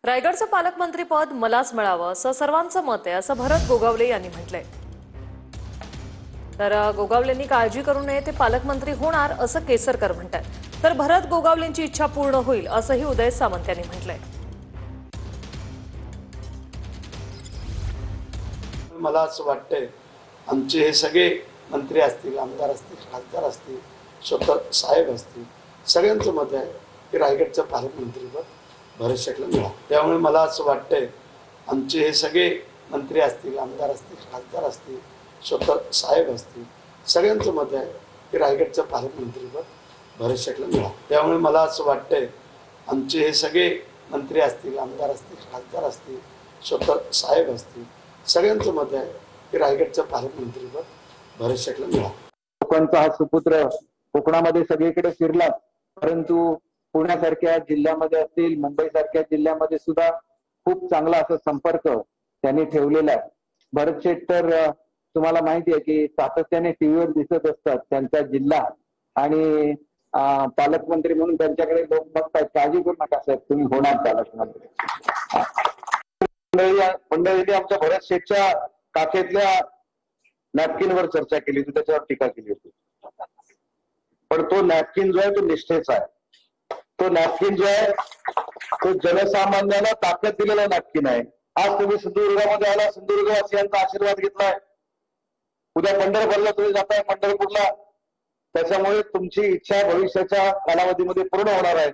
रायगडचं पालकमंत्रीपद मलाच मिळावं असं सर्वांचं मत आहे, असं भरत गोगावले यांनी म्हटलंय। तर गोगावलेंनी काळजी करू नये, ते पालकमंत्री होणार असं केसरकर म्हणतात। तर भरत गोगावलेंची इच्छा पूर्ण होईल असंही उदय सामंत यांनी म्हटलंय। मला असं वाटतंय आमचे हे सगळे मंत्री असतील, आमदार असतील, खासदार असतील, स्वतः साहेब असतील, सगळ्यांचं मत आहे की रायगडचं पालकमंत्रीपद भरत शेटला मिळावं। त्यामुळे मला असं वाटतंय आमचे हे सगळे मंत्री असतील, आमदार असतील, खासदार असतील, स्वतः साहेब असतील, सगळ्यांचं मत आहे की रायगडचं पालकमंत्रीपद भरत शेटला मिळावं। त्यामुळे मला असं वाटतंय आमचे हे सगळे मंत्री असतील, आमदार असतील, खासदार असतील, स्वतः साहेब असतील, सगळ्यांचं मत आहे की रायगडचं पालकमंत्रीपद भरत शेटला मिळावं। कोकणचा हा सुपुत्र कोकणामध्ये सगळीकडे फिरला, परंतु पुण्यासारख्या जिल्ह्यामध्ये असतील, मुंबईसारख्या जिल्ह्यामध्ये सुद्धा खूप चांगला असा संपर्क त्यांनी ठेवलेला आहे। भरत शेट तर तुम्हाला माहिती आहे की सातत्याने टीव्हीवर दिसत असतात, त्यांचा जिल्हा आणि पालकमंत्री म्हणून त्यांच्याकडे लोक बघतात। काळजी करू नका साहेब, तुम्ही होणार पालकमंत्री। मंडळीने आमच्या भरत शेठच्या काखेतल्या नॅपकिनवर चर्चा केली होती, त्याच्यावर टीका केली होती, पण तो नॅपकिन जो आहे तो निष्ठेचा आहे। तो नॅपकिन जो आहे तो जनसामान्याला ताकद दिलेला नॅपकिन आहे। आज तुम्ही सिंधुदुर्गामध्ये आला, सिंधुदुर्गवासियांचा आशीर्वाद घेतलाय, उद्या पंढरपूरला तुम्ही जाताय, पंढरपूरला, त्याच्यामुळे तुमची इच्छा भविष्याच्या कालावधीमध्ये पूर्ण होणार आहे।